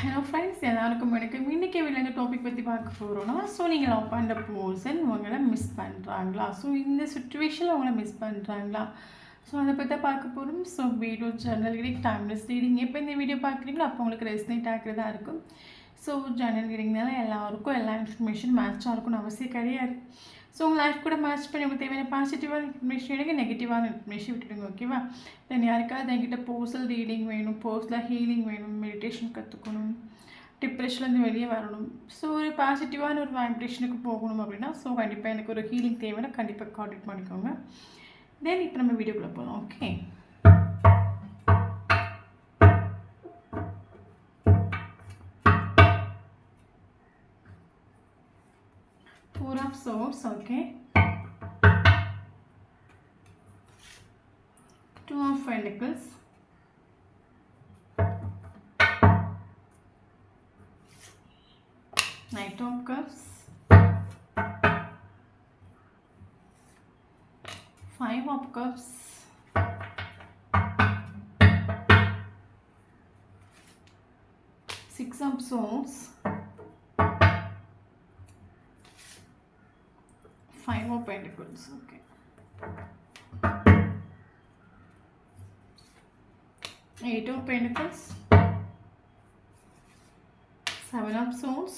Hello friends, எல்லாருக்கும் வணக்கம். இன்றைக்கி வீடியோவில் இந்த டாபிக் பற்றி பார்க்க போகிறோன்னா, ஸோ நீங்கள் லவ் பண்ணுற பர்சன் உங்களை மிஸ் பண்ணுறாங்களா? ஸோ இந்த சுச்சுவேஷனில் உங்களை மிஸ் பண்ணுறாங்களா? ஸோ அதை பற்றி தான் பார்க்க போகிறோம். So video journal reading, timeless reading எப்போ இந்த வீடியோ பார்க்குறீங்களோ அப்போ உங்களுக்கு ரெஸ்னேட் ஆகிறதா இருக்கும். ஸோ ஜர்னல் ரீடிங்னால எல்லாருக்கும் எல்லா இன்ஃபர்மேஷன் மேட்சாக இருக்கும்னு அவசியம் கிடையாது. ஸோ உங்கள் லைஃப் கூட மேட்ச் பண்ணி உங்களுக்கு தேவையான பாசிட்டிவான இன்ஃபர்மேஷன் எடுங்க, நெகட்டிவான இன்ஃபர்மேஷன் விட்டுடுங்க. ஓகேவா? தென் யாருக்காவது என்கிட்ட பர்சனல் ரீடிங் வேணும், பர்சனல் ஹீலிங் வேணும், மெடிடேஷன் கற்றுக்கணும், டிப்ரெஷன்லேருந்து வெளியே வரணும், ஸோ ஒரு பாசிட்டிவான ஒரு வைப்ரேஷனுக்கு போகணும் அப்படின்னா, ஸோ கண்டிப்பாக எனக்கு ஒரு ஹீலிங் தேவைன்னா கண்டிப்பாக கான்டெக்ட் பண்ணிக்கோங்க. தென் இப்போ நம்ம வீடியோக்குள்ளே போகலாம். Okay, Four of Swords. Okay, Two of Pentacles, Knight of Cups, Five of Cups, Six of Swords, Five of Pentacles. Okay, Eight of Pentacles, Seven of Swords,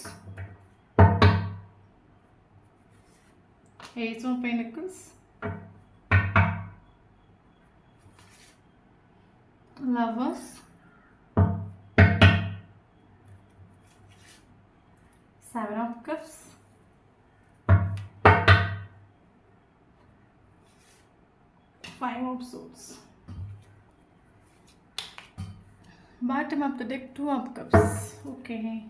Ace of Pentacles, Lovers, Seven of Cups, Five of Swords. Bottom of the deck, Two of Cups. Okay,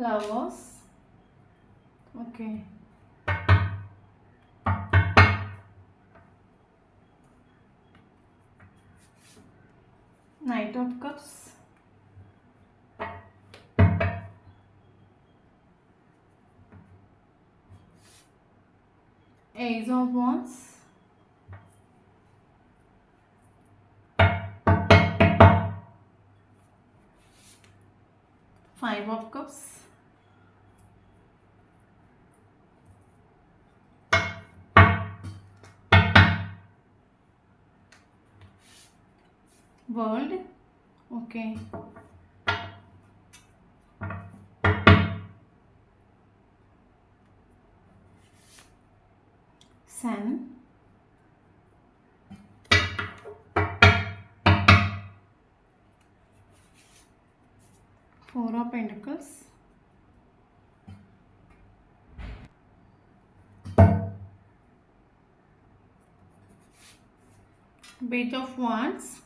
Lovers. Okay, Knight of Cups, Ace of Wands, Five of Cups, World. Okay, Sun, Four of Pentacles, Page of Wands,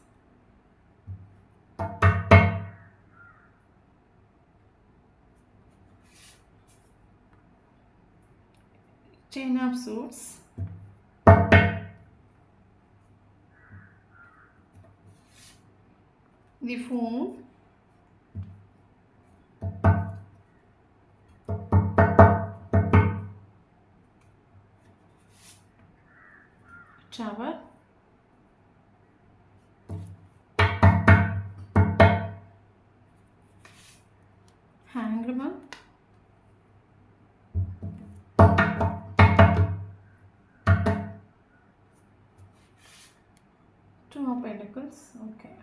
Ten of Swords, the Fool, Tower, Hanged Man, Two of Pentacles. Okay,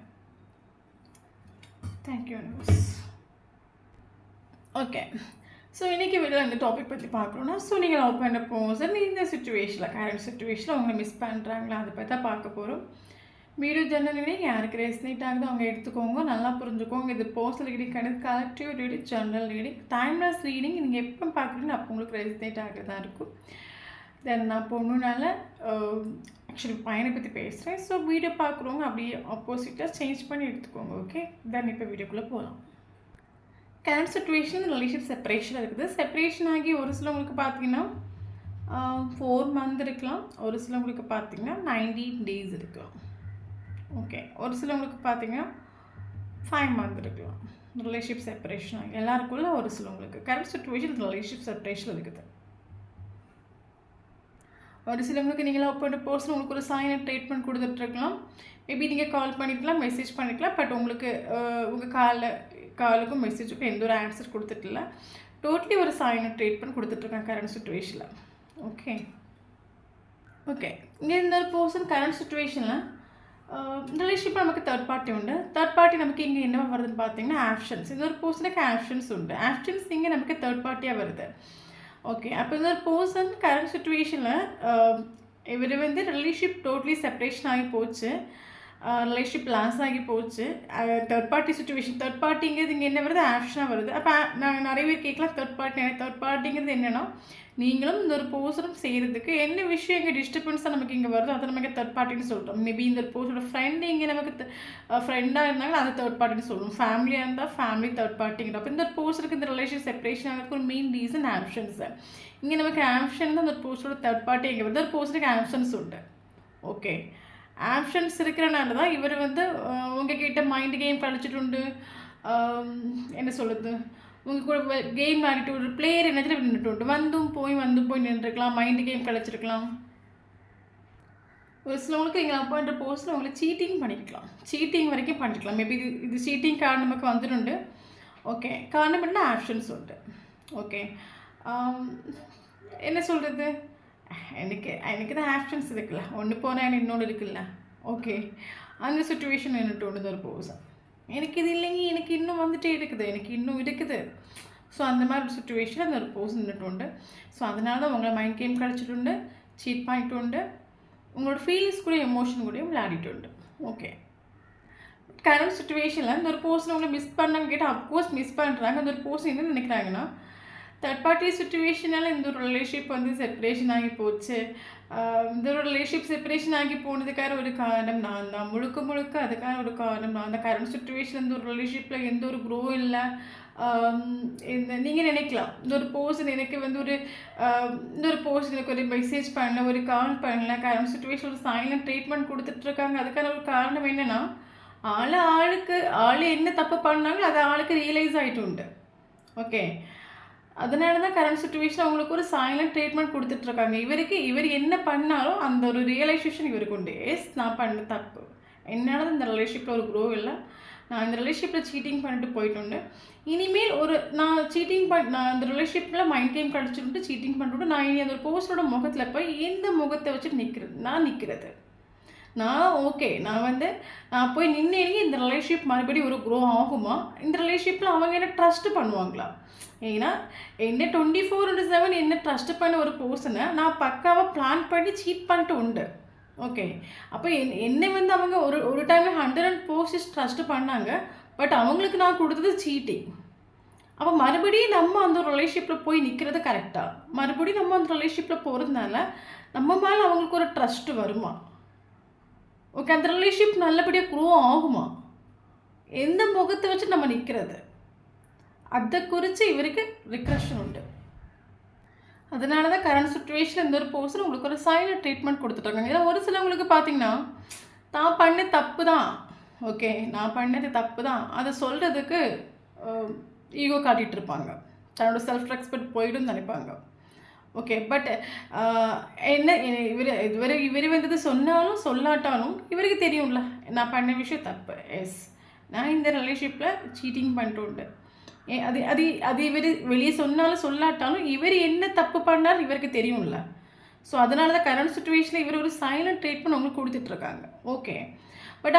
thank you universe. Okay, so இன்றைக்கி வீடியோவில் இந்த topic பற்றி பார்க்குறோன்னா, so நீங்கள் love பண்ண person இந்த சுச்சுவேஷனில், current சுச்சுவேஷனில் உங்களை மிஸ் பண்ணுறாங்களா அதை பற்றி தான் பார்க்க போகிறோம். வீடியோ ஜெர்னல் யாருக்கு ரெஸ்னேட் ஆகுதோ அவங்க எடுத்துக்கோங்க, நல்லா புரிஞ்சுக்கோங்க. இது பர்சனல் ரீடிங் கிடையாது, collective reading, journal reading, timeless reading. நீங்கள் எப்போ பார்க்குறீங்களோ அப்போ உங்களுக்கு ரெஸ்னேட் ஆகிறதா இருக்கும். தென் நான் பொண்ணுனால ஆக்சுவலி பையனை பற்றி பேசுகிறேன். ஸோ வீடியோ பார்க்குறவங்க அப்படியே ஆப்போசிட்டாக சேஞ்ச் பண்ணி எடுத்துக்கோங்க. ஓகே, தென் இப்போ வீடியோக்குள்ளே போகலாம். கரண்ட் சுச்சுவேஷன் ரிலேஷன் செப்பரேஷன் இருக்குது. செப்பரேஷன் ஆகி ஒரு சிலவங்களுக்கு பார்த்தீங்கன்னா 4 மந்த் இருக்கலாம், ஒரு சிலவங்களுக்கு பார்த்தீங்கன்னா 19 days இருக்கலாம். ஓகே, ஒரு சிலவங்களுக்கு பார்த்தீங்கன்னா 5 மந்த் இருக்கலாம். ரிலேஷன்ஷிப் செப்பரேஷன் எல்லாருக்குள்ள ஒரு சிலவங்களுக்கு கரண்ட் சுச்சுவேஷன் ரிலேஷன்ஷிப் செப்பரேஷன் இருக்குது. ஒரு சிலவங்களுக்கு நீங்கள் லவ் பண்ணுற பர்சன் உங்களுக்கு ஒரு சைலண்ட் ட்ரீட்மெண்ட் கொடுத்துட்ருக்கலாம். மேபி நீங்கள் கால் பண்ணிக்கலாம், மெசேஜ் பண்ணிக்கலாம். பட் உங்களுக்கு உங்கள் காலுக்கும் மெசேஜுக்கும் எந்த ஒரு ஆன்சர் கொடுத்துட்டில்ல. டோட்டலி ஒரு சைலண்ட் ட்ரீட்மெண்ட் கொடுத்துட்ருக்காங்க கரண்ட் சுச்சுவேஷனில். ஓகே இங்கே இந்த ஒரு பர்சன் கரண்ட் சுச்சுவேஷனில் ரிலேஷன்ஷிப் நமக்கு தேர்ட் பார்ட்டி உண்டு. தேர்ட் பார்ட்டி நமக்கு இங்கே என்ன வருதுன்னு பார்த்தீங்கன்னா ஆப்ஷன்ஸ். இந்த ஒரு பர்சனுக்கு ஆப்ஷன்ஸ் உண்டு. ஆப்ஷன்ஸ் இங்கே நமக்கு தேர்ட் பார்ட்டியாக வருது. ஓகே அப்போ இந்த ஒரு பர்சன் கரண்ட் சுச்சுவேஷனில் இவர் வந்து ரிலேஷன்ஷிப் டோட்டலி செப்பரேஷன் ஆகி போச்சு, ரிலேஷன்ஷிப் லாஸ் ஆகி போச்சு. தேர்ட் பார்ட்டி சுச்சுவேஷன், தேர்ட் பார்ட்டிங்கிறது இங்கே என்ன வருது, ஆப்ஷனாக வருது. அப்போ நான் நிறைய பேர் கேட்கலாம் தேர்ட் பார்ட்டிங்கிறது என்னென்னா, நீங்களும் இந்த ஒரு பர்சனும் செய்கிறதுக்கு என்ன விஷயம் இங்கே டிஸ்டர்பன்ஸாக நமக்கு இங்கே வருதோ அதை நமக்கு தேர்ட் பார்ட்டின்னு சொல்கிறோம். மேபி இந்த ஒரு பர்சனோட ஃப்ரெண்டு இங்கே நமக்கு ஃப்ரெண்டாக இருந்தாலும் அதை தேர்ட் பார்ட்டின்னு சொல்லுவோம். ஃபேமிலியாக இருந்தால் ஃபேமிலி தேர்ட் பார்ட்டிங்கிற. அப்போ இந்த ஒரு பர்சனுக்கு இந்த ரிலேஷன் செப்பரேஷன் ஆகிறதுக்கு ஒரு மெயின் ரீசன் ஆப்ஷன்ஸ். இங்கே நமக்கு ஆப்ஷன் தான் அந்த ஒரு பர்சனோட தேர்ட் பார்ட்டி இங்கே வருது. ஒரு பர்சனுக்கு ஆப்ஷன்ஸ் உண்டு. ஓகே ஆப்ஷன்ஸ் இருக்கிறனால தான் இவர் வந்து உங்ககிட்ட மைண்ட் கேம் கழிச்சிட்டு உண்டு, என்ன சொல்லுது, உங்கள் கூட கேம் ஆடிட்டு ஒரு பிளேயர் என்னத்தில் நின்றுட்டு உண்டு. வந்தும் போய் நின்றுருக்கலாம், மைண்டு கேம் கழிச்சிருக்கலாம். ஒரு சிலவங்களுக்கு எங்கள் அப்பா என்ற போஸ்ட்டில் உங்களை சீட்டிங் பண்ணிக்கலாம், சீட்டிங் வரைக்கும் பண்ணிக்கலாம். மேபி இது சீட்டிங் கார்டு நமக்கு வந்துட்டு. ஓகே காரணம் என்ன ஆப்ஷன்ஸ் உண்டு. ஓகே என்ன சொல்கிறது, எனக்கு தான் ஆப்ஷன்ஸ் இருக்குல்ல, ஒன்று போனால் இன்னொன்று இருக்குல்ல. ஓகே அந்த சுச்சுவேஷன் என்னட்டு ஒன்று ஒரு போஸ் எனக்கு இது இல்லைங்க, எனக்கு இன்னும் வந்துட்டே இருக்குது, எனக்கு இன்னும் இருக்குது. ஸோ அந்த மாதிரி ஒரு சுச்சுவேஷன் அந்த ஒரு போஸ் நின்றுட்டு உண்டு. ஸோ அதனால தான் உங்களை மைண்ட் கேம் கழிச்சிட்டு உண்டு, சீட் பண்ணிட்டு உண்டு, உங்களோட ஃபீலிங்ஸ் கூட எமோஷன் கூடயும் விளையாடிட்டு உண்டு. ஓகே கரண்ட் சுச்சுவேஷனில் இந்த ஒரு பர்சன் உங்களை மிஸ் பண்ணாங்க கேட்டால் அஃப்கோர்ஸ் மிஸ் பண்ணுறாங்க. அந்த ஒரு பர்சன் என்ன நினைக்கிறாங்கன்னா, தேர்ட் பார்ட்டி சுச்சுவேஷனால் இந்த ஒரு ரிலேஷன்ஷிப் வந்து செப்பரேஷன் ஆகி போச்சு, இந்த ஒரு ரிலேஷன்ஷிப் செப்பரேஷன் ஆகி போனதுக்கான ஒரு காரணம் நான் தான், முழுக்க அதுக்கான ஒரு காரணம் நான் தான். கரண்ட் சுச்சுவேஷன் இந்த ஒரு ரிலேஷன்ஷிப்பில் எந்த ஒரு க்ரோ இல்லை. இந்த நீங்கள் நினைக்கலாம் இந்த ஒரு பர்சன் எனக்கு வந்து இந்த ஒரு பர்சன் எனக்கு ஒரு மெசேஜ் பண்ணல, ஒரு கால் பண்ணல, கரண்ட் சுச்சுவேஷன் ஒரு சைலண்ட் ட்ரீட்மெண்ட் கொடுத்துட்ருக்காங்க. அதுக்கான ஒரு காரணம் என்னென்னா, ஆள் என்ன தப்பு பண்ணாங்களோ அது ஆளுக்கு ரியலைஸ் ஆகிட்டு உண்டு. ஓகே அதனால தான் கரண்ட் சுச்சுவேஷன் அவங்களுக்கு ஒரு சைலண்ட் ட்ரீட்மெண்ட் கொடுத்துட்ருக்காங்க. இவர் என்ன பண்ணாலும் அந்த ஒரு ரியலைசேஷன் இவருக்கு உண்டு. நான் பண்ண தப்பு, என்னால் தான் இந்த ரிலேஷன்ஷிப்பில் ஒரு க்ரோ இல்லை, நான் இந்த ரிலேஷன்ஷிப்பில் சீட்டிங் பண்ணிட்டு போயிட்டு இனிமேல் நான் நான் அந்த ரிலேஷன்ஷிப்பில் மைண்ட் கேம் கழிச்சுட்டு சீட்டிங் பண்ணிட்டு நான் இனி அந்த ஒரு பர்சனோட முகத்தில் போய் எந்த முகத்தை வச்சு நிற்கிறது நான் போய் நின்று இந்த ரிலேஷன்ஷிப் மறுபடியும் ஒரு க்ரோ ஆகுமா, இந்த ரிலேஷன்ஷிப்பில் அவங்க என்ன ட்ரஸ்ட் பண்ணுவாங்களா? ஏன்னா என்ன 24/7 என்ன ட்ரஸ்ட் பண்ண ஒரு பர்சனை நான் பக்காவாக பிளான் பண்ணி சீட் பண்ணிட்டு உண்டு. ஓகே அப்போ என்னை வந்து அவங்க ஒரு டைமில் 100% ட்ரஸ்ட் பண்ணாங்க. பட் அவங்களுக்கு நான் கொடுத்தது சீட்டிங். அப்போ மறுபடியும் நம்ம அந்த ரிலேஷன்ஷிப்பில் போய் நிற்கிறது கரெக்டாக? மறுபடியும் நம்ம அந்த ரிலேஷன்ஷிப்பில் போகிறதுனால நம்ம மேலே அவங்களுக்கு ஒரு ட்ரஸ்ட்டு வருமா? ஓகே அந்த ரிலேஷன்ஷிப் நல்லபடியாக க்ரோ ஆகுமா? எந்த முகத்தை வச்சு நம்ம நிற்கிறது? அதை குறித்து இவருக்கு ரிக்ரெஷன் உண்டு. அதனால தான் கரண்ட் சுச்சுவேஷன் இந்த ஒரு பர்சன் உங்களுக்கு ஒரு சைலண்ட் ட்ரீட்மெண்ட் கொடுத்துட்ருக்காங்க. ஏன்னா ஒரு சிலவங்களுக்கு பார்த்தீங்கன்னா நான் பண்ண தப்பு தான், ஓகே நான் பண்ணது தப்பு தான், அதை சொல்கிறதுக்கு ஈகோ காட்டிகிட்டு இருப்பாங்க, தன்னோட செல்ஃப் ரெஸ்பெக்ட் போய்டும் நினைப்பாங்க. ஓகே பட் என்ன இவர் வந்தது சொன்னாலும் சொல்லாட்டாலும் இவருக்கு தெரியும்ல நான் பண்ண விஷயம் தப்பு. நான் இந்த ரிலேஷன்ஷிப்பில் சீட்டிங் பண்ணிட்டு உண்டு. அது இவர் வெளியே சொன்னாலும் சொல்லாட்டாலும் இவர் என்ன தப்பு பண்ணாலும் இவருக்கு தெரியும்ல. ஸோ அதனால தான் கரண்ட் சுச்சுவேஷனில் இவர் ஒரு சைலண்ட் ட்ரீட்மெண்ட் உங்களுக்கு கொடுத்துட்ருக்காங்க. ஓகே பட்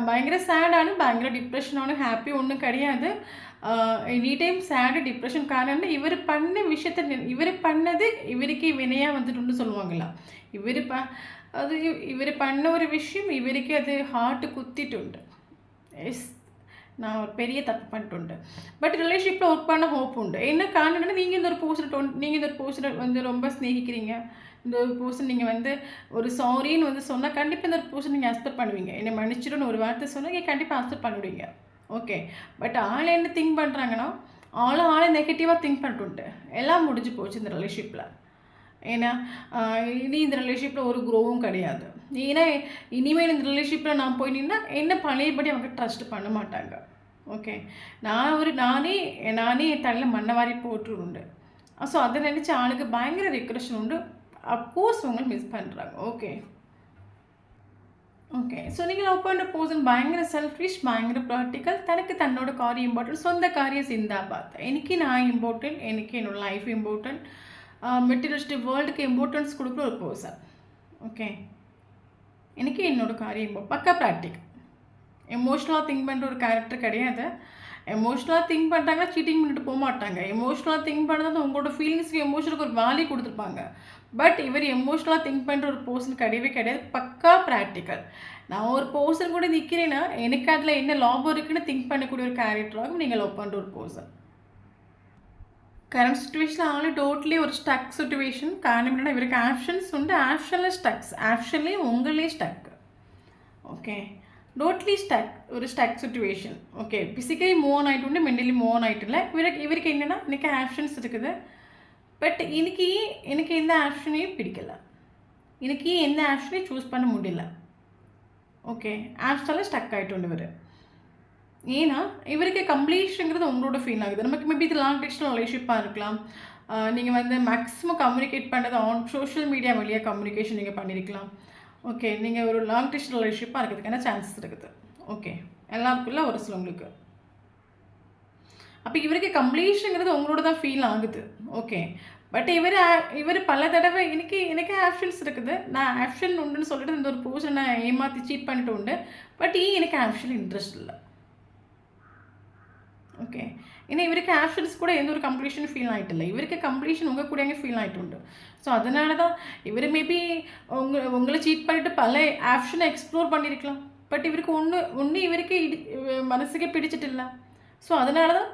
பயங்கர சேடானு, பயங்கர டிப்ரெஷனானு, ஹாப்பி ஒன்றும் கிடையாது. எனி டைம் சேடு டிப்ரெஷன். காரணம் இவர் பண்ண விஷயத்த இவர் பண்ணது இவருக்கே வினையாக வந்துட்டுன்னு சொல்லுவாங்களா. இவர் பண்ண ஒரு விஷயம் இவருக்கு அது ஹார்ட்டு குத்திட்டு உண்டு. நான் ஒரு பெரிய தப்பு பண்ணிட்டு உண்டு. பட் ரிலேஷன்ஷிப்பில் ஒர்க் பண்ண ஹோப் உண்டு. என்ன காரணம்னா நீங்கள் இந்த ஒரு பர்சனை வந்து ரொம்ப ஸ்நேகிக்கிறீங்க. இந்த ஒரு பர்சன் நீங்கள் வந்து ஒரு சாரின்னு சொன்னால் கண்டிப்பாக இந்த ஒரு பர்சன் நீங்கள் அக்செப்ட் பண்ணுவீங்க. என்னை மன்னிச்சிடுன்னு ஒரு வார்த்தை சொன்னால் நீங்கள் கண்டிப்பாக அக்செப்ட் பண்ணிவிடுவீங்க. ஓகே பட் என்ன திங்க் பண்ணுறாங்கன்னா ஆளை நெகட்டிவாக திங்க் பண்ணிட்டு உண்டு. எல்லாம் முடிஞ்சு போச்சு இந்த ரிலேஷன்ஷிப்பில். ஏன்னா இனி இந்த ரிலேஷன்ஷிப்பில் ஒரு க்ரோவும் கிடையாது. ஏன்னா இனிமேல் இந்த ரிலேஷன்ஷிப்பில் நான் போய் நின்னா என்ன பழையபடி அவங்க ட்ரஸ்ட் பண்ண மாட்டாங்க. ஓகே, நானே என் தலையில் மண்ணை வாரி போட்டுருண்டு. ஸோ அதை நினச்சி ஆளுக்கு பயங்கர ரெக்ரெஷன் உண்டு. அப்கோர்ஸ் உங்களை மிஸ் பண்ணுறாங்க. ஓகே ஸோ நீங்கள் லவ் பண்ணுற பர்சன் பயங்கர செல்ஃபிஷ், பயங்கர ப்ராக்டிக்கல், தனக்கு தன்னோட காரியம் இம்பார்ட்டன்ட், சொந்த காரியம் சிந்தாபாத். எனக்கு நான் இம்பார்ட்டன்ட், எனக்கு என்னோட லைஃப் இம்பார்ட்டன்ட், மெட்டீரியலிஸ்டிக் வேர்ல்டுக்கு இம்பார்ட்டன்ஸ் கொடுக்குற ஒரு பர்சன். ஓகே, எனக்கு என்னோட காரியம் பக்கா ப்ராக்டிக்கல். எமோஷ்னலாக திங்க் பண்ணுற ஒரு கேரக்டர் கிடையாது. எமோஷ்னலாக திங்க் பண்ணுறாங்கன்னா சீட்டிங் பண்ணிட்டு போக மாட்டாங்க. எமோஷ்னலாக திங்க் பண்ணுறது உங்களோட ஃபீலிங்ஸ்க்கு எமோஷனுக்கு ஒரு வேல்யூ கொடுத்துருப்பாங்க. பட் இவர் எமோஷ்னலாக திங்க் பண்ணுற ஒரு பர்சன் கிடையாது. பக்கா ப்ராக்டிக்கல். நான் ஒரு பர்சன் கூட நிற்கிறேன்னா எனக்கு அதில் என்ன லாபம் இருக்குன்னு திங்க் பண்ணக்கூடிய ஒரு கேரக்டராகவும் நீங்கள் லவ் பண்ணுற ஒரு பர்சன். கரண்ட் சுச்சுவேஷனில் ஆள் டோட்டலி ஒரு ஸ்டக் சுச்சுவேஷன். காரணம் என்னன்னா இவருக்கு ஆப்ஷன்ஸ் உண்டு, ஆப்ஷனில் ஸ்டக்ஸ், ஆப்ஷன்லேயும் உங்களே ஸ்டக். ஓகே, டோட்லி ஒரு stuck situation. Okay, physically move on ஆகிட்டு உண்டு, மென்டலி மூவ் ஆன் ஆகிட்டு இல்லை. இவருக்கு என்னென்னா எனக்கு ஆப்ஷன்ஸ் இருக்குது, பட் எனக்கு எந்த ஆப்ஷனையும் பிடிக்கலை, எனக்கு எந்த ஆப்ஷனையும் சூஸ் பண்ண முடியல. ஓகே, ஆப்ஷனில் ஸ்டக் ஆகிட்டு உண்டு இவர். ஏன்னா இவருக்கு கம்ப்ளீஷனுங்கிறது உங்களோட ஃபீல் ஆகுது. நமக்கு மேபி இது லாங் டிஸ்டன்ஸ் ரிலேஷன்ஷிப்பாக இருக்கலாம். நீங்கள் வந்து மேக்ஸிமம் கம்யூனிகேட் பண்ணுறது சோஷியல் மீடியா வழியாக கம்யூனிகேஷன் நீங்கள் பண்ணியிருக்கலாம். ஓகே, நீங்கள் ஒரு லாங் டிஸ்டன்ஸ் ரிலேஷன்ஷிப்பாக இருக்கிறதுக்கான சான்சஸ் இருக்குது. ஓகே, எல்லாருக்குள்ள ஒரு சிலவங்களுக்கு. அப்போ இவருக்கு கம்ப்ளீஷனுங்கிறது உங்களோட தான் ஃபீல் ஆகுது. ஓகே, பட் இவர் பல தடவை எனக்கு ஆப்ஷன்ஸ் இருக்குது, நான் ஆப்ஷன் உண்டுன்னு சொல்லிட்டு இந்த ஒரு பர்சனை நான் ஏமாற்றி சீட் பண்ணிட்டு உண்டு, பட் எனக்கு ஆப்ஷன் இன்ட்ரெஸ்ட் இல்லை. ஓகே, ஏன்னா இவருக்கு ஆப்ஷன்ஸ் கூட எந்த ஒரு கம்ப்ளீஷன் ஃபீல் ஆகிட்டு இல்லை. இவருக்கு கம்ப்ளீஷன் உங்கள் கூட எங்கே ஃபீல் ஆகிட்டு உண்டு. ஸோ அதனால தான் இவர் மேபி உங்களை சீட் பண்ணிட்டு பல ஆப்ஷனை எக்ஸ்ப்ளோர் பண்ணியிருக்கலாம். பட் இவருக்கு ஒன்று இவருக்கு மனசுக்கே பிடிச்சிட்டு இல்லை. ஸோ அதனால தான்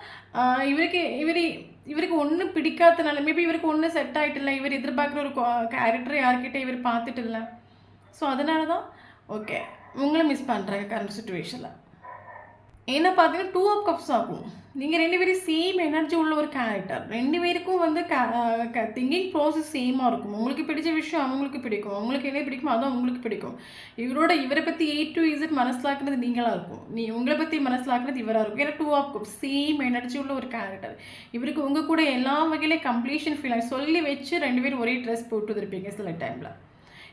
இவருக்கு ஒன்று பிடிக்காதனால மேபி இவருக்கு ஒன்று செட் ஆகிட்டு இல்லை. இவர் எதிர்பார்க்குற ஒரு கேரக்டரை யார்கிட்ட இவர் பார்த்துட்டு இல்லை. ஸோ அதனால தான் ஓகே உங்களை மிஸ் பண்ணுறாங்க கரண்ட் சுச்சுவேஷனில். ஏன்னா பார்த்தீங்கன்னா 2 ஆஃப் கப்ஸ் ஆகும். நீங்கள் 2 பேரும் சேம் எனர்ஜி உள்ள ஒரு கேரக்டர். 2 பேருக்கும் வந்து திங்கிங் ப்ராசஸ் சேமாக இருக்கும். உங்களுக்கு பிடிச்ச விஷயம் அவங்களுக்கு பிடிக்கும், அவங்களுக்கு என்ன பிடிக்குமோ அதுவும் அவங்களுக்கு பிடிக்கும். இவரை பற்றி A to Z மனசிலாக்குறது நீங்களாக இருக்கும், உங்களை பற்றி மனசிலாக்குறது இவராக இருக்கும். ஏன்னா 2 ஆஃப் கப்ஸ் சேம் எனர்ஜி உள்ள ஒரு கேரக்டர். இவருக்கு உங்கள் கூட எல்லா வகையிலே கம்ப்ளீஷன் ஃபீல் ஆகி சொல்லி வச்சு 2 பேரும் ஒரே ட்ரெஸ் போட்டு வந்துருப்பீங்க. சில டைமில்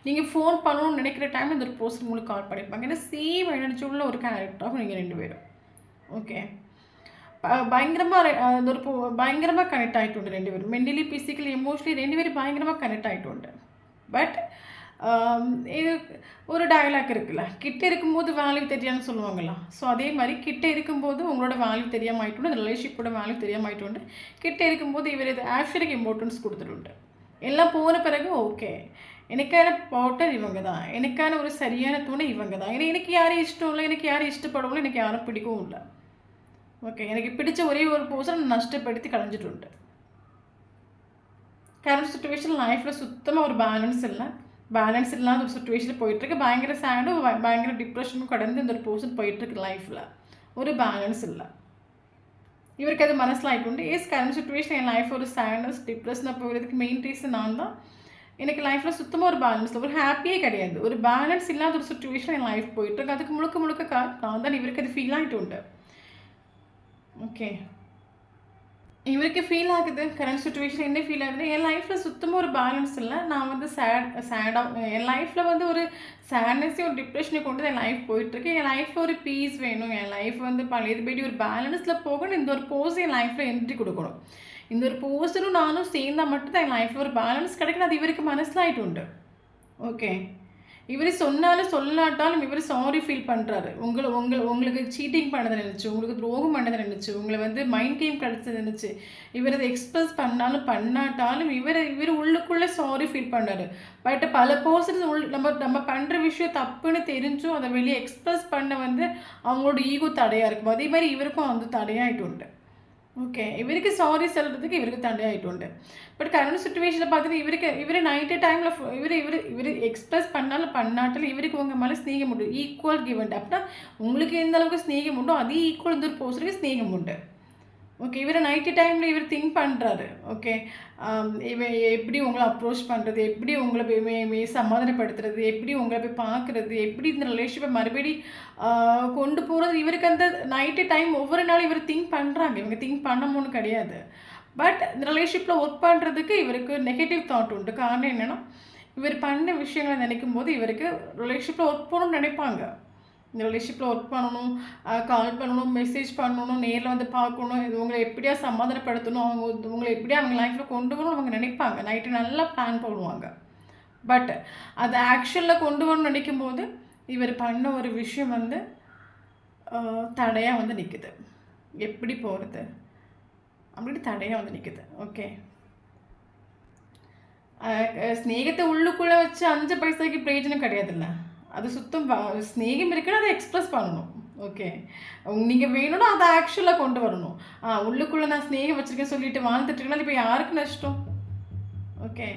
நீங்கள் ஃபோன் பண்ணணும்னு நினைக்கிற டைமில் இந்த ஒரு பர்சன் உங்களுக்கு கால் பண்ணியிருப்பாங்க. ஏன்னா சேம் எனர்ஜி உள்ள ஒரு கேரக்டராகும் நீங்கள் 2 பேரும். ஓகே, பயங்கரமாக கனெக்ட் ஆகிட்டு உண்டு 2 பேரும். மென்டலி, ஃபிசிக்கலி, எமோஷனலி 2 பேரும் பயங்கரமாக கனெக்ட் ஆகிட்டு உண்டு. பட் இது ஒரு டயலாக் இருக்குல்ல, கிட்ட இருக்கும்போது வேல்யூ தெரியாதுன்னு சொல்லுவாங்களா. ஸோ அதே மாதிரி கிட்ட இருக்கும்போது உங்களோட வேல்யூ தெரியாமல் ஆகிட்டு உண்டு, ரிலேஷன்ஷிப்போட வேல்யூ தெரியாமல் ஆகிட்டு உண்டு. கிட்ட இருக்கும்போது இவர் இது ஆக்சுவலுக்கு இம்பார்ட்டன்ஸ் கொடுத்துட்டு எல்லாம் போன பிறகு ஓகே எனக்கான பார்ட்னர் இவங்க தான், எனக்கான ஒரு சரியான துணை இவங்க தான். ஏன்னா எனக்கு யாரும் இஷ்டம் இல்லை, எனக்கு யாரும் இஷ்டப்படவும், எனக்கு யாரும் பிடிக்கவும் இல்லை. ஓகே, எனக்கு பிடிச்ச ஒரே ஒரு பர்சன் நஷ்டப்படுத்தி கலைஞ்சிட்டு உண்டு. கரண்ட் சுச்சுவேஷன் லைஃப்பில் சுத்தமாக ஒரு பேலன்ஸ் இல்லாத ஒரு சுச்சுவேஷனில் போயிட்டுருக்கு. பயங்கர சேடும் பயங்கர டிப்ரெஷனும் கடந்து இந்த ஒரு பர்சன் போயிட்டுருக்கு. லைஃப்பில் ஒரு பேலன்ஸ் இல்லை. இவருக்கு அது மனசில் ஆகிட்டு உண்டு. கரண்ட் சுச்சுவேஷன் என் லைஃப் ஒரு சேட்னஸ் டிப்ரெஷனாக போகிறதுக்கு மெயின் ரீசன் நான் தான். எனக்கு லைஃப்பில் சுத்தமாக ஒரு பேலன்ஸ் இல்லை, ஒரு ஹாப்பியே கிடையாது. ஒரு பேலன்ஸ் இல்லாத ஒரு சுச்சுவேஷன் என் லைஃப் போயிட்டுருக்கு. அதுக்கு முழுக்க நான் தான் இவருக்கு அது ஃபீல் ஆகிட்டு உண்டு. ஓகே, இவருக்கு ஃபீல் ஆகுது கரண்ட் சுச்சுவேஷன் என்ன ஃபீல் ஆகுது, என் லைஃப்பில் சுத்தமாக ஒரு பேலன்ஸ் இல்லை. நான் வந்து சேடாக என் லைஃப்பில் வந்து ஒரு சேட்னஸையும் ஒரு டிப்ரெஷனையும் கொண்டு என் லைஃப் போயிட்டுருக்கு. என் லைஃப்பில் ஒரு பீஸ் வேணும், என் லைஃப் வந்து பழையது போய்ட்டு ஒரு பேலன்ஸில் போகணும். இந்த ஒரு போஸ் என் லைஃப்பில் என்ட்ரி கொடுக்கணும். இந்த ஒரு போஸ்டரும் நானும் சேர்ந்தால் மட்டும்தான் என் லைஃப்பில் ஒரு பேலன்ஸ் கிடைக்கணும். அது இவருக்கு மனசில் ஆகிட்டு உண்டு. ஓகே, இவர் சொன்னாலும் சொல்லாட்டாலும் இவர் சாரி ஃபீல் பண்ணுறாரு. உங்களுக்கு சீட்டிங் பண்ணதை நினச்சி, உங்களுக்கு துரோகம் பண்ணதை நினச்சி, உங்களை வந்து மைண்ட் கேம் கிடச்சதை நினச்சி இவர் அதை எக்ஸ்பிரஸ் பண்ணாட்டாலும் இவர் உள்ளுக்குள்ளே சாரி ஃபீல் பண்ணுறாரு. பட் பல பர்சன்ஸ் நம்ம பண்ணுற விஷயம் தப்புன்னு தெரிஞ்சும் அதை வெளியே எக்ஸ்பிரஸ் பண்ண வந்து அவங்களோட ஈகோ தடையாக இருக்கும். அதே மாதிரி இவருக்கும் வந்து தடையாகிட்டு உண்டு. ஓகே, இவருக்கு சாரி சொல்கிறதுக்கு இவருக்கு தடையாகிட்டு உண்டு. பட் கரண்ட் சுச்சுவேஷனில் பார்த்துட்டு இவர் நைட்டு டைமில் இவர் எக்ஸ்பிரஸ் பண்ணாட்டாலும் இவருக்கு உங்கள் மேலே ஸ்நேகம் உண்டு, ஈக்குவல் கிவ் அண்ட். அப்படின்னா உங்களுக்கு எந்த அளவுக்கு ஸ்நேகம் உண்டோ அதே ஈக்குவல் இந்த ஒரு பர்சனுக்கு ஸ்நேகம் உண்டு. ஓகே. இவரு நைட்டு டைம்ல இவரு திங்க் பண்றாரு. ஓகே. இவன் எப்படி உங்கள அப்ரோச் பண்றது? எப்படி உங்கள சமாதானப்படுத்துறது? எப்படி உங்கள போய் பார்க்குறது? எப்படி இந்த ரிலேஷன்ஷிப்ப மறுபடி அ கொண்டு போறது? இவருக்கு அந்த நைட்டு டைம் ஒவ்வொரு நாளும் இவரு திங்க் பண்றாங்க. இவங்க திங்க் பண்ணணும்னு கிடையாது. பட் இந்த ரிலேஷன்ஷிப்ல ஒர்க் பண்றதுக்கு இவருக்கு நெகட்டிவ் தாட் உண்டு. காரணம் என்னன்னா, இவர் பண்ண விஷயங்கள நினைக்கும்போது இவருக்கு ரிலேஷன்ஷிப்ல ஒர்க் பண்ணணும்னு நினைப்பாங்க. இந்த ரிலேஷன்ஷிப்பில் ஒர்க் பண்ணணும், கால் பண்ணணும், மெசேஜ் பண்ணணும், நேரில் வந்து பார்க்கணும், இது உங்களை எப்படியா சமாதானப்படுத்தணும், உங்களை எப்படியா அவங்க லைஃப்பில் கொண்டு வரணும் அவங்க நினைப்பாங்க. நைட்டு நல்லா பிளான் போடுவாங்க. பட் அதை ஆக்ஷனில் கொண்டு வரணும்னு நினைக்கும் போது இவர் பண்ண ஒரு விஷயம் வந்து தடையாக வந்து நிற்குது. எப்படி போகிறது அப்படின்னு தடையாக வந்து நிற்குது. ஓகே. ஸ்நேகத்தை உள்ளுக்குள்ளே வச்சு 5 பைசாக்கு பிரயோஜனம் கிடையாதுல்ல. அது சுத்தம் ஸ்நேகம் இருக்குன்னா அதை எக்ஸ்ப்ரெஸ் பண்ணணும். ஓகே. நீங்கள் வேணும்னா அதை ஆக்சுவலாக கொண்டு வரணும். உள்ளுக்குள்ளே நான் ஸ்நேகம் வச்சுருக்கேன் சொல்லிட்டு வாழ்ந்துட்டுருக்கனால இப்போ யாருக்கு நஷ்டம்? ஓகே.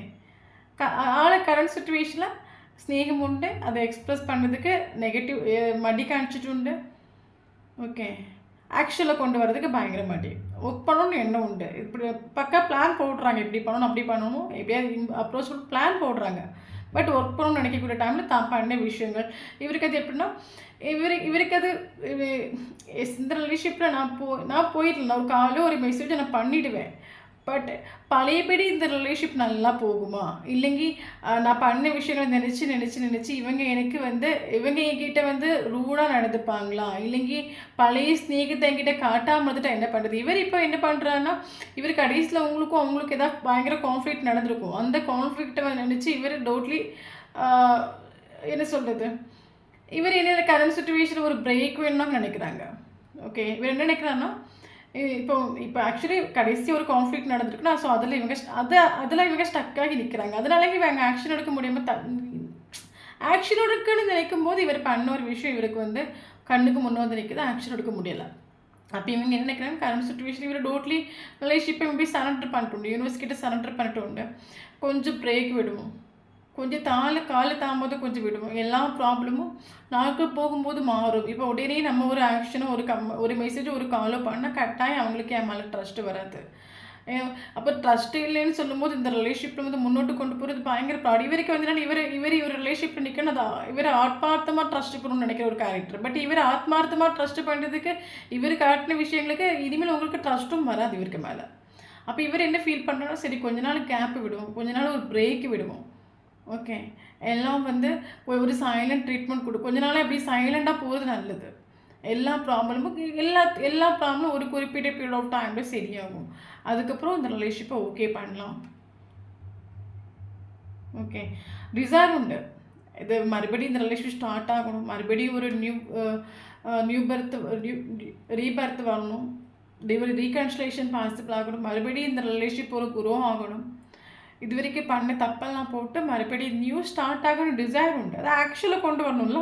கரண்ட் சுச்சுவேஷனில் ஸ்நேகம் உண்டு, அதை எக்ஸ்ப்ரெஸ் பண்ணுறதுக்கு நெகட்டிவ் மடி காமிச்சிட்டு உண்டு. ஓகே. ஆக்சுவலாக கொண்டு வரதுக்கு பயங்கர மடி. ஒர்க் பண்ணணும்னு எண்ணம் உண்டு. இப்படி பக்கா பிளான் போடுறாங்க, இப்படி பண்ணணும் அப்படி பண்ணணும், எப்படியாவது அப்ரோச் பிளான் போடுறாங்க. பட் ஒர்க் பண்ணணும்னு நினைக்கக்கூடிய டைமில் தான் பண்ண விஷயங்கள் இவருக்கு அது எப்படின்னா இவருக்கு அது இந்த ரிலேஷன்ஷிப்பில் நான் போயிடல, நான் ஒரு காலையில் ஒரு மெசேஜை நான் பண்ணிவிடுவேன். பட் பழையபடி இந்த ரிலேஷன்ஷிப் நல்லா போகுமா? இல்லைங்கி நான் பண்ண விஷயங்களை நினச்சி இவங்க எனக்கு வந்து இவங்க என்கிட்ட வந்து ரூடாக நடந்துப்பாங்களா? இல்லைங்கி பழைய ஸ்நேகத்தை என்கிட்ட காட்டாமல் இருந்துட்டு என்ன பண்ணுறது? இவர் இப்போ என்ன பண்ணுறாருன்னா, இவர் கடைசியில் அவங்களுக்கு ஏதாவது பயங்கர கான்ஃப்ளிக்ட் நடந்திருக்கும். அந்த கான்ஃப்ளிக்டை நினச்சி இவர் டோட்லி என்ன சொல்கிறது, இவர் என்ன கரண்ட் சுச்சுவேஷன் ஒரு பிரேக் வேணும்னு நினைக்கிறாங்க. ஓகே. இவர் என்ன நினைக்கிறாருன்னா, இப்போ ஆக்சுவலி கடைசி ஒரு கான்ஃப்ளிக்ட் நடந்திருக்குன்னா, ஸோ அதில் இவங்க ஸ்டக்காகி நிற்கிறாங்க. அதனால இவங்க ஆக்ஷன் எடுக்க முடியாமல் ஆக்ஷன் எடுக்குன்னு நினைக்கும் போது இவர் பண்ண ஒரு விஷயம் இவருக்கு வந்து கண்ணுக்கு முன்னே வந்து நிற்குது, ஆக்ஷன் எடுக்க முடியலை. அப்போ இவங்க என்ன நினைக்கிறாங்க, கரண்ட் சுச்சுவேஷன் இவர் டோட்லி ரிலேஷன்ஷிப்பை போய் சரண்டர் பண்ணிட்டு உண்டு, யூனிவர்ஸ் கிட்ட சரண்டர் பண்ணிட்டு உண்டு, கொஞ்சம் பிரேக் விடுவோம், கொஞ்சம் காலை தாமதம் கொஞ்சம் விடுவோம், எல்லா ப்ராப்ளமும் நாட்கள் போகும்போது மாறும். இப்போ உடனே நம்ம ஒரு ஆக்ஷனோ ஒரு மெசேஜோ ஒரு காலோ பண்ணால் கட்டாயம் அவங்களுக்கு என் மேலே ட்ரஸ்ட்டு வராது. அப்போ ட்ரஸ்ட்டு இல்லைன்னு சொல்லும்போது இந்த ரிலேஷன்ஷிப்பில் வந்து முன்னோட்டு கொண்டு போகிறது பயங்கர ப்ராட். இவருக்கு வந்து இவர் ரிலேஷன்ஷிப்பில் நிற்கணும், இவர் ஆத்மார்த்தமாக ட்ரஸ்ட் பண்ணணும்னு நினைக்கிற ஒரு கேரக்டர். பட் இவர் ஆத்மார்த்தமாக ட்ரஸ்ட் பண்ணுறதுக்கு இவர் காட்டின விஷயங்களுக்கு இனிமேல் உங்களுக்கு ட்ரஸ்ட்டும் வராது இவருக்கு மேலே. அப்போ இவர் என்ன ஃபீல் பண்ணுறோன்னா, சரி கொஞ்ச நாள் கேப்பு விடுவோம், கொஞ்ச நாள் ஒரு பிரேக் விடுவோம். ஓகே. எல்லாம் வந்து ஒரு சைலண்ட் ட்ரீட்மெண்ட் கொஞ்ச நாள் அப்படி சைலண்டாக போகிறது நல்லது. எல்லா ப்ராப்ளமும் எல்லா ப்ராப்ளமும் ஒரு குறிப்பிட்ட பீரியட் ஆஃப் டைமில் சரியாகும். அதுக்கப்புறம் இந்த ரிலேஷன்ஷிப்பை ஓகே பண்ணலாம். ஓகே. டிசைர் உண்டு, இது மறுபடியும் இந்த ரிலேஷன்ஷிப் ஸ்டார்ட் ஆகணும், மறுபடியும் ஒரு ரீபர்த் வரணும், ரீகன்சிலேஷன் பாசிபிள் ஆகணும், மறுபடியும் இந்த ரிலேஷன்ஷிப் ஒரு குரோ ஆகணும். இது வரைக்கும் பண்ண தப்பெல்லாம் போட்டு மறுபடியும் நியூ ஸ்டார்ட் ஆகணும் டிசைர் உண்டு. அதை ஆக்சுவலாக கொண்டு வரணும்ல.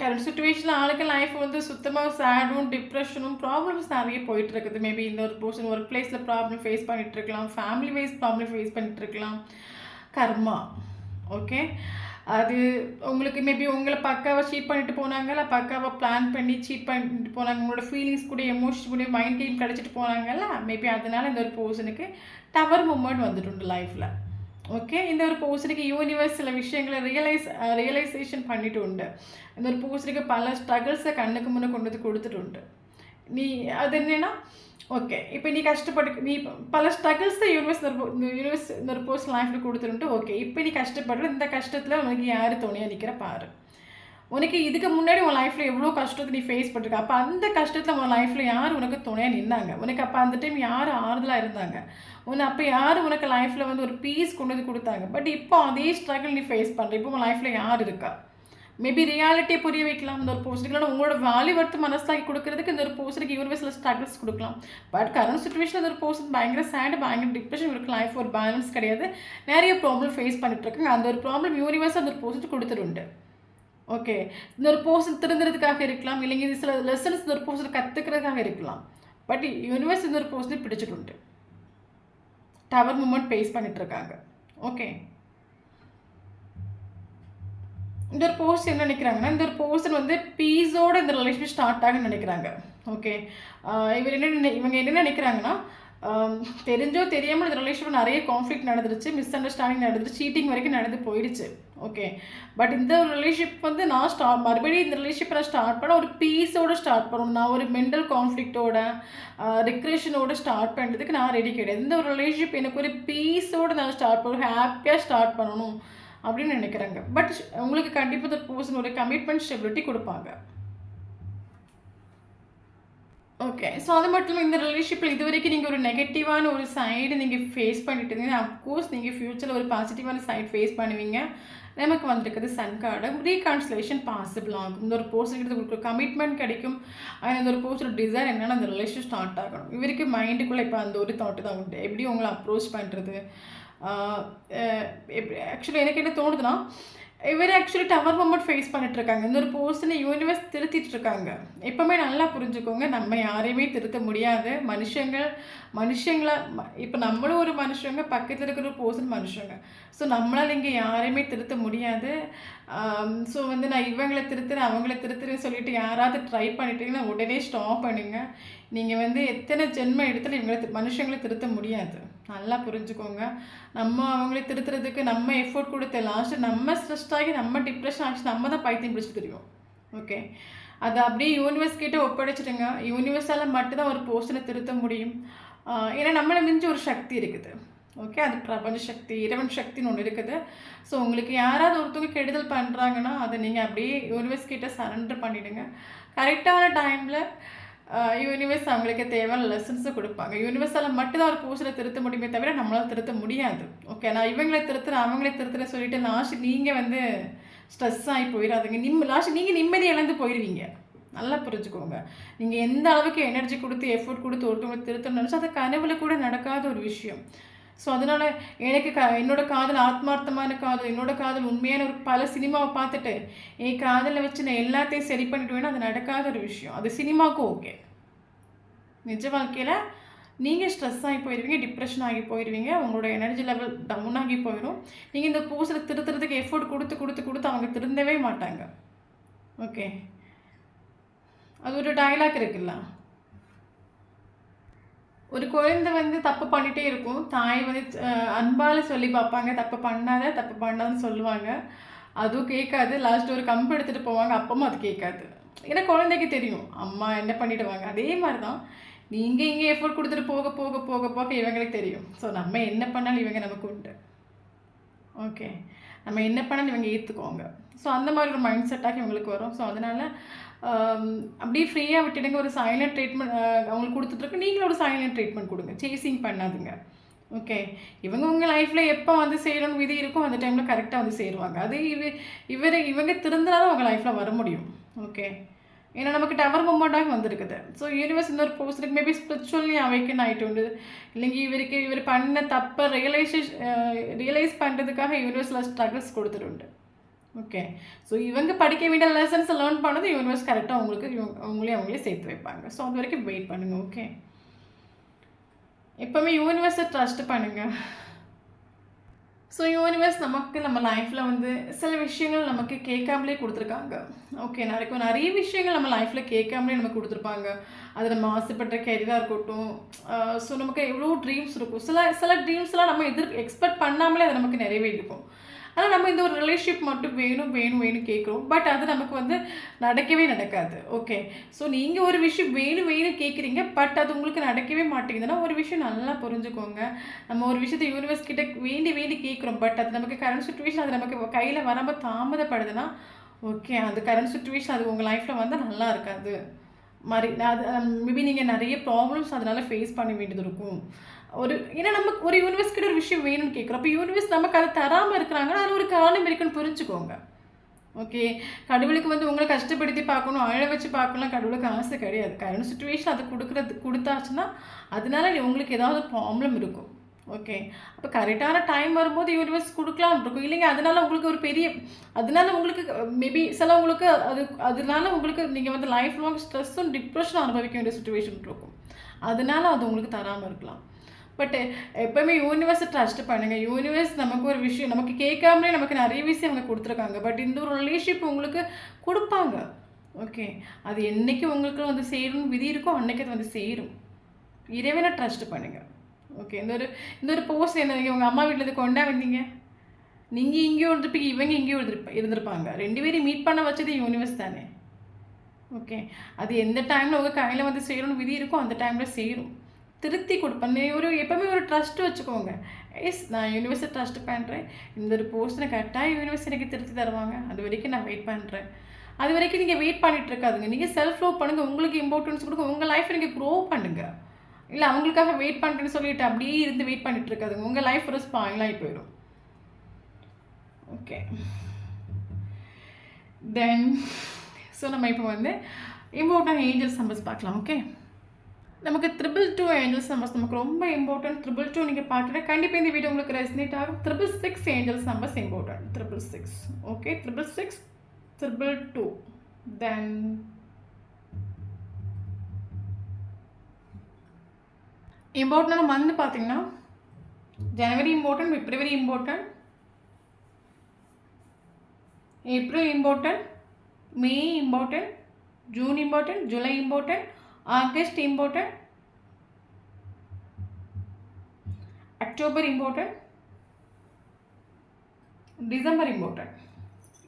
கரண்ட் சுச்சுவேஷனில் ஆளுக்கு லைஃப் வந்து சுத்தமாக சேடும் டிப்ரெஷனும் ப்ராப்ளம்ஸ் நிறைய போயிட்டுருக்குது. மேபி இன்னொரு பர்சன் ஒர்க் பிளேஸில் ப்ராப்ளம் ஃபேஸ் பண்ணிகிட்ருக்கலாம், ஃபேமிலி வைஸ் ப்ராப்ளம் ஃபேஸ் பண்ணிகிட்ருக்கலாம், கர்மா. ஓகே. அது உங்களுக்கு மேபி உங்களை பக்காவாக சீட் பண்ணிட்டு போனாங்கல்ல, பக்காவாக பிளான் பண்ணி சீட் பண்ணிட்டு போனாங்க, உங்களோட ஃபீலிங்ஸ் கூட எமோஷன்ஸ் கூட மைண்ட் கேம் கிடச்சிட்டு போனாங்கல்ல, மேபி அதனால் இந்த ஒரு பர்சனுக்கு டவர் மூமெண்ட் வந்துட்டு லைஃப்பில். ஓகே. இந்த ஒரு பர்சனுக்கு யூனிவர்ஸ் சில விஷயங்களை ரியலைசேஷன் பண்ணிட்டு உண்டு. இந்த ஒரு பர்சனுக்கு பல ஸ்ட்ரகிள்ஸை கண்ணுக்கு முன்னே கொண்டு வந்து கொடுத்துட்டு உண்டு. அது என்னென்னா, ஓகே, இப்போ நீ கஷ்டப்பட்டு பல ஸ்ட்ரகிள்ஸ் தான் யூனிவர்ஸ் இந்த ஒரு பர்சன் லைஃப்பில் கொடுத்துருன்ட்டு. ஓகே, இப்போ நீ கஷ்டப்படுற இந்த கஷ்டத்தில் உனக்கு யார் துணையாக நிற்கிற பாரு. உனக்கு இதுக்கு முன்னாடி உன் லைஃப்பில் எவ்வளோ கஷ்டத்தை நீ ஃபேஸ் பண்ணிருக்க, அப்போ அந்த கஷ்டத்தில் உன் லைஃப்பில் யார் உனக்கு துணையாக நின்னாங்க, உனக்கு அப்போ அந்த டைம் யார் ஆறுதலாக இருந்தாங்க, அப்போ யார் உனக்கு லைஃப்பில் வந்து ஒரு பீஸ் கொண்டு வந்து கொடுத்தாங்க. பட் இப்போ அதே ஸ்ட்ரகிள் நீ ஃபேஸ் பண்ணுற, இப்போ உன் லைஃப்பில் யார் இருக்கா? மேபி ரியாலிட்டியை புரிய வைக்கலாம் இந்த ஒரு பர்சனுக்கு, உங்களோட வேல்யூ வர்த்து மனசாக்கி கொடுக்கறதுக்கு இந்த ஒரு பர்சனுக்கு யூனிவர்ஸில் ஸ்ட்ரகிள்ஸ் கொடுக்கலாம். பட் கரண்ட் சுச்சுவேஷன் இந்த ஒரு பர்சன் பயங்கர சேடு, பயங்கர டிப்ரெஷன் இருக்கு, லைஃப் ஒரு பேலன்ஸ் கிடையாது, நிறைய ப்ராப்ளம் ஃபேஸ் பண்ணிட்டு இருக்காங்க. அந்த ஒரு ப்ராப்ளம் யூனிவர்ஸ் அந்த ஒரு பர்சனுக்கு கொடுத்துருண்டு. ஓகே. இந்த ஒரு பர்சன் திருந்துறதுக்காக இருக்கலாம், இல்லைங்க இது சில லெசன்ஸ் இந்த ஒரு பர்சன் கற்றுக்கிறதுக்காக இருக்கலாம். பட் யூனிவர்ஸ் இந்த ஒரு பர்சனை பிடிச்சிட்டு உண்டு, டவர் மூமெண்ட் ஃபேஸ் பண்ணிட்டு இருக்காங்க. ஓகே. இந்த ஒரு பர்சன் என்ன நினைக்கிறாங்கன்னா, இந்த ஒரு பர்சன் வந்து பீஸோட இந்த ரிலேஷன்ஷிப் ஸ்டார்ட் ஆகுன்னு நினைக்கிறாங்க. ஓகே. இவங்க என்ன நினைக்கிறாங்கன்னா, தெரிஞ்சோ தெரியாமல் இந்த ரிலேஷன்ஷிப் நிறைய கான்ஃப்ளிக்ட் நடந்துருச்சு, மிஸ் அண்டர்ஸ்டாண்டிங் நடந்துருச்சு, சீட்டிங் வரைக்கும் நடந்து போயிடுச்சு. ஓகே. பட் இந்த ஒரு ரிலேஷன்ஷிப் வந்து நான் மறுபடியும் இந்த ரிலேஷன்ஷிப்பை நான் ஸ்டார்ட் பண்ண ஒரு பீஸோட ஸ்டார்ட் பண்ணணும். நான் ஒரு மென்டல் கான்ஃப்ளிக்ட்டோட ரிக்ரெஷனோட ஸ்டார்ட் பண்ணுறதுக்கு நான் ரெடி கிடையாது. இந்த ஒரு ரிலேஷன்ஷிப் எனக்கு ஒரு பீஸோடு நான் ஸ்டார்ட் பண்ணணும், ஹாப்பியாக ஸ்டார்ட் பண்ணணும் அப்படின்னு நினைக்கிறாங்க. பட் உங்களுக்கு கண்டிப்பாக இந்த பர்சன் ஒரு கமிட்மெண்ட் ஸ்டெபிலிட்டி கொடுப்பாங்க. ஓகே. ஸோ அது மட்டும் இல்லாமல் இந்த ரிலேஷன்ஷிப்பில் இது வரைக்கும் நீங்கள் ஒரு நெகட்டிவான ஒரு சைடு நீங்கள் ஃபேஸ் பண்ணிட்டு இருந்தீங்கன்னா, அஃப்கோர்ஸ் நீங்கள் ஃப்யூச்சரில் ஒரு பாசிட்டிவான சைடு ஃபேஸ் பண்ணுவீங்க. நமக்கு வந்திருக்குது சன் கார்டு. ரீகான்சிலேஷன் பாசிபிள் ஆகும். இந்த ஒரு பர்சன்கிட்ட உங்களுக்கு ஒரு கமிட்மெண்ட் கிடைக்கும். ஆனால் இந்த ஒரு பர்சனோட டிசைர் என்னென்னா அந்த ரிலேஷன் ஸ்டார்ட் ஆகணும். இவருக்கு மைண்டுக்குள்ளே இப்போ அந்த ஒரு தாட்டு தான் உண்டு. எப்படி உங்களை அப்ரோச் பண்ணுறது, ஆக்சுவலி எனக்கு என்ன தோணுதுன்னா, இவர் ஆக்சுவலி டவர் மொமெண்ட் ஃபேஸ் பண்ணிட்டுருக்காங்க. இந்த ஒரு பர்சனை யூனிவர்ஸ் திருத்திட்டு இருக்காங்க. எப்போவுமே நல்லா புரிஞ்சுக்கோங்க, நம்ம யாரையுமே திருத்த முடியாது. மனுஷங்கள இப்போ நம்மளும் ஒரு மனுஷங்க, பக்கத்தில் இருக்கிற ஒரு பர்சன் மனுஷங்க. ஸோ நம்மளால் இங்கே யாரையுமே திருத்த முடியாது. ஸோ வந்து நான் இவங்களை திருத்துறேன் அவங்கள திருத்துறேன்னு சொல்லிட்டு யாராவது ட்ரை பண்ணிட்டீங்கன்னா உடனே ஸ்டாப் பண்ணுங்க. நீங்கள் வந்து எத்தனை ஜென்மம் எடுத்தாலும் மனுஷங்களை திருத்த முடியாது. நல்லா புரிஞ்சுக்கோங்க. நம்ம அவங்கள திருத்துறதுக்கு நம்ம எஃபோர்ட் கொடுத்த லாஸ்ட்டு நம்ம ஸ்ட்ரெஸ் ஆகி நம்ம டிப்ரெஷன் ஆச்சு, நம்ம தான் பைத்தியம் பிடிச்சி தெரியும். ஓகே. அதை அப்படியே யூனிவர்ஸ் கிட்டே ஒப்படைச்சிடுங்க. யூனிவர்ஸால் மட்டும்தான் ஒரு பர்சனை திருத்த முடியும். ஏன்னா நம்மளை மிஞ்சி ஒரு சக்தி இருக்குது. ஓகே. அது பிரபஞ்ச சக்தி, இறைவன் சக்தின்னு ஒன்று இருக்குது. ஸோ உங்களுக்கு யாராவது ஒருத்தவங்க கெடுதல் பண்ணுறாங்கன்னா அதை நீங்கள் அப்படியே யூனிவர்ஸ் கிட்டே சரண்டர் பண்ணிவிடுங்க. கரெக்டான டைமில் யூனிவர்ஸ் அவங்களுக்கு தேவையான லெசன்ஸை கொடுப்பாங்க. யூனிவர்ஸால் மட்டும்தான் ஒரு பர்சனை திருத்த முடியுமே தவிர நம்மளால் திருத்த முடியாது. ஓகே. நான் இவங்களை திருத்துறேன் அவங்களே திருத்துறேன் சொல்லிட்டு லாஸ்ட் நீங்கள் வந்து ஸ்ட்ரெஸ் ஆகி போயிடாதுங்க. லாஸ்ட் நீங்கள் நிம்மதி இழந்து போயிடுவீங்க. நல்லா புரிஞ்சுக்கோங்க. நீங்கள் எந்த அளவுக்கு எனர்ஜி கொடுத்து எஃபோர்ட் கொடுத்து ஒருத்தவங்க திருத்தணும்னு நினச்சா அது கனவுல கூட நடக்காத ஒரு விஷயம். ஸோ அதனால் எனக்கு என்னோடய காதல் ஆத்மார்த்தமான காதல், என்னோடய காதல் உண்மையான ஒரு பல சினிமாவை பார்த்துட்டு என் காதலை வச்சு நான் எல்லாத்தையும் சரி பண்ணிவிடுவேன்னா அது நடக்காத ஒரு விஷயம். அது சினிமாவுக்கும் ஓகே. நிஜ வாழ்க்கையில் நீங்கள் ஸ்ட்ரெஸ் ஆகி போயிடுவீங்க, டிப்ரெஷன் ஆகி போயிடுவீங்க, உங்களோட எனர்ஜி லெவல் டவுன் ஆகி போயிடும். நீங்கள் இந்த பூசலை திருத்துறதுக்கு எஃபோர்ட் கொடுத்து அவங்க திருந்தவே மாட்டாங்க. ஓகே. அது ஒரு டயலாக் இருக்குல்ல, ஒரு குழந்தை வந்து தப்பு பண்ணிகிட்டே இருக்கும், தாய் வந்து அன்பால் சொல்லி பார்ப்பாங்க, தப்பு பண்ணாதன்னு சொல்லுவாங்க. அதுவும் கேட்காது. லாஸ்ட் ஒரு கம்பு எடுத்துகிட்டு போவாங்க, அப்பவும் அது கேட்காது. ஏன்னா குழந்தைக்கு தெரியும் அம்மா என்ன பண்ணிவிடுவாங்க. அதே மாதிரி தான் நீங்கள் இங்கே எஃபோர்ட் கொடுத்துட்டு போக போக போக போக இவங்களுக்கு தெரியும். ஸோ நம்ம என்ன பண்ணாலும் இவங்க நமக்கு உண்டு. ஓகே. நம்ம என்ன பண்ணாலும் இவங்க ஏற்றுக்குவாங்க. ஸோ அந்த மாதிரி ஒரு மைண்ட் செட்டாக இவங்களுக்கு வரும். ஸோ அதனால் அப்படியே ஃப்ரீயாக விட்டுடுங்க. ஒரு சைலண்ட் ட்ரீட்மெண்ட் அவங்களுக்கு கொடுத்துட்ருக்கு, நீங்களும் ஒரு சைலண்ட் ட்ரீட்மெண்ட் கொடுங்க. சேசிங் பண்ணாதுங்க. ஓகே. இவங்க உங்கள் லைஃப்பில் எப்போ வந்து செய்யணும்னு விதி இருக்கோ அந்த டைமில் கரெக்டாக வந்து சேருவாங்க. அது இவங்க திருந்தினாலும் உங்கள் லைஃப்பில் வர முடியும். ஓகே. ஏன்னா நமக்கு டவர் மூமெண்ட்டாக வந்திருக்குது. ஸோ யூனிவர்ஸ் இந்த ஒரு பர்சனுக்கு மேபி ஸ்பிரிச்சுவலி அவைக்கன் ஆகிட்டு உண்டு. இல்லைங்க இவர் பண்ண தப்பை ரியலைஸ் பண்ணுறதுக்காக யூனிவர்ஸில் ஸ்ட்ரகிள்ஸ் கொடுத்துட்டு. ஓகே. ஸோ இவங்க படிக்க வேண்டிய லெசன்ஸை லேர்ன் பண்ணது யூனிவர்ஸ் கரெக்டாக அவங்களே சேர்த்து வைப்பாங்க. ஸோ அது வரைக்கும் வெயிட் பண்ணுங்கள். ஓகே. எப்போவுமே யூனிவர்ஸை ட்ரஸ்ட் பண்ணுங்கள். ஸோ யூனிவர்ஸ் நமக்கு நம்ம லைஃப்பில் வந்து சில விஷயங்கள் நமக்கு கேட்காமலே கொடுத்துருக்காங்க. ஓகே. நிறைய விஷயங்கள் நம்ம லைஃப்பில் கேட்காமலே நமக்கு கொடுத்துருப்பாங்க. அது நம்ம ஆசைப்பட்ட கெரியராக இருக்கட்டும். ஸோ நமக்கு எவ்வளோ ட்ரீம்ஸ் இருக்கும். சில ட்ரீம்ஸ்லாம் நம்ம எக்ஸ்பெக்ட் பண்ணாமலே அது நமக்கு நிறைவேறிருக்கும். ஆனால் நம்ம இந்த ஒரு ரிலேஷன்ஷிப் மட்டும் வேணும் கேட்குறோம். பட் அது நமக்கு வந்து நடக்கவே நடக்காது. ஓகே. ஸோ நீங்கள் ஒரு விஷயம் வேணும் கேட்குறீங்க, பட் அது உங்களுக்கு நடக்கவே மாட்டேங்குதுன்னா ஒரு விஷயம் நல்லா புரிஞ்சுக்கோங்க. நம்ம ஒரு விஷயத்தை யூனிவர்ஸ் கிட்ட வேண்டி கேட்குறோம், பட் அது நமக்கு கரண்ட் சுச்சுவேஷன் அது நமக்கு கையில் வராமல் தாமதப்படுதுன்னா ஓகே, அந்த கரண்ட் சுச்சுவேஷன் அது உங்கள் லைஃப்பில் வந்து நல்லா இருக்காது. அது மேபி நீங்கள் நிறைய ப்ராப்ளம்ஸ் அதனால் ஃபேஸ் பண்ண வேண்டியது இருக்கும். ஏன்னா நமக்கு ஒரு யூனிவர்ஸ் கிட்ட ஒரு விஷயம் வேணும்னு கேட்குறோம். அப்போ யூனிவர்ஸ் நமக்கு அதை தராமல் இருக்கிறாங்கன்னா அதில் ஒரு காரணம் இருக்குன்னு புரிஞ்சுக்கோங்க. ஓகே. கடவுளுக்கு வந்து உங்களை கஷ்டப்படுத்தி பார்க்கணும், அழ வச்சு பார்க்கலாம் கடவுளுக்கு ஆசை கிடையாது. கரண்ட் சுச்சுவேஷன் அது கொடுத்தாச்சுன்னா அதனால உங்களுக்கு ஏதாவது ப்ராப்ளம் இருக்கும். ஓகே. அப்போ கரெக்டான டைம் வரும்போது யூனிவர்ஸ் கொடுக்கலாம்னு இருக்கும். இல்லைங்க அதனால உங்களுக்கு ஒரு அதனால உங்களுக்கு மேபி சிலவங்களுக்கு அதனால உங்களுக்கு நீங்கள் வந்து லைஃப் லாங் ஸ்ட்ரெஸ்ஸும் டிப்ரெஷனும் அனுபவிக்க வேண்டிய சுச்சுவேஷன் இருக்கும். அதனால அது உங்களுக்கு தராமல் இருக்கலாம். பட் எப்போவுமே யூனிவர்ஸை ட்ரஸ்ட் பண்ணுங்கள். யூனிவர்ஸ் நமக்கு ஒரு விஷயம் நமக்கு கேட்காமலே நமக்கு நிறைய விஷயம் அவங்க கொடுத்துருக்காங்க. பட் இந்த ஒரு ரிலேஷன்ஷிப் உங்களுக்கு கொடுப்பாங்க. ஓகே, அது என்றைக்கு உங்களுக்கு வந்து சேரும்னு விதி இருக்கோ அன்றைக்கி அது வந்து சேரும். இறைவனை ட்ரஸ்ட் பண்ணுங்கள். ஓகே, இந்த ஒரு போஸ்ட் என்ன, நீங்கள் உங்கள் அம்மா வீட்டில் கொண்டா வந்தீங்க, நீங்கள் இங்கேயும் இருந்திருப்பீங்க, இவங்க இங்கேயும் இருந்திருப்பாங்க. 2 பேரையும் மீட் பண்ண வச்சது யூனிவர்ஸ் தானே. ஓகே, அது எந்த டைமில் உங்கள் கையில் வந்து செய்யணும்னு விதி இருக்கோ அந்த டைமில் சேரும். திருத்தி கொடுப்பேன். எப்போவுமே ஒரு ட்ரஸ்ட்டு வச்சுக்கோங்க. நான் யூனிவர்ஸை ட்ரஸ்ட் பண்ணுறேன். இந்த ஒரு போஸ்ட்டை கரெக்டாக யூனிவர்ஸ் எனக்கு திருத்தி தருவாங்க. அது வரைக்கும் நான் வெயிட் பண்ணுறேன். அது வரைக்கும் நீங்கள் வெயிட் பண்ணிகிட்டு இருக்காதுங்க. நீங்கள் செல்ஃப் லவ் பண்ணுங்கள். உங்களுக்கு இம்பார்ட்டன்ஸ் கொடுங்க. உங்கள் லைஃப்பை நீங்கள் க்ரோ பண்ணுங்கள். இல்லை அவங்களுக்காக வெயிட் பண்ணுறேன்னு சொல்லிட்டு அப்படியே இருந்து வெயிட் பண்ணிட்டு இருக்காதுங்க. உங்கள் லைஃப் ஒரு ஸ்பாயிலாகி போயிடும். ஓகே, தென் ஸோ நம்ம இப்போ வந்து இம்பார்ட்டன்ட் ஏஞ்சல்ஸ் நம்பர்ஸ் பார்க்கலாம். ஓகே, நமக்கு 222 ஏஞ்சல்ஸ் நம்பர்ஸ் நமக்கு ரொம்ப இம்பார்ட்டன்ட். 222 நீங்கள் பார்த்துட்டு கண்டிப்பாக இந்த வீடியோ உங்களுக்கு ரெசனேட் ஆகும். 666 angels numbers important. 666. Okay, 666, 222. Then important month பார்த்தீங்கன்னா January important, February important, April important, May important, June important, July important, August important, October important, December important.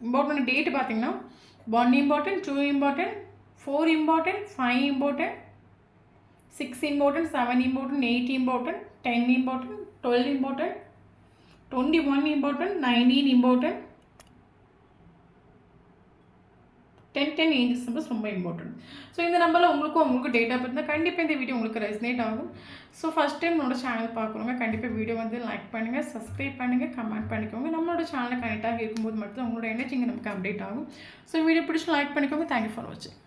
Important date பார்த்தீங்கன்னா 1 important, 2 important, 4 important, 5 important, 6 important, 7 important, 8 important, 10 important, 12 important, 21 important, 19 important, 10 angels numbers ரொம்ப important. So இந்த நம்பரில் உங்களுக்கு data பார்த்தா கண்டிப்பாக இந்த video உங்களுக்கு resonate ஆகும். ஸோ ஃபஸ்ட் டைம் நம்மளோட சேனல் பார்க்குறவங்க கண்டிப்பாக வீடியோ வந்து லைக் பண்ணுங்கள், சப்ஸ்கிரைப் பண்ணுங்கள், கமெண்ட் பண்ணிக்கோங்க. நம்மளோட சேனலை கனெக்டாக இருக்கும்போது மட்டும் உங்களோட எனர்ஜி இங்கே நமக்கு அப்டேட் ஆகும். ஸோ வீடியோ பிடிச்சி லைக் பண்ணிக்கோங்க. தேங்க்யூ ஃபார் வாட்சிங்.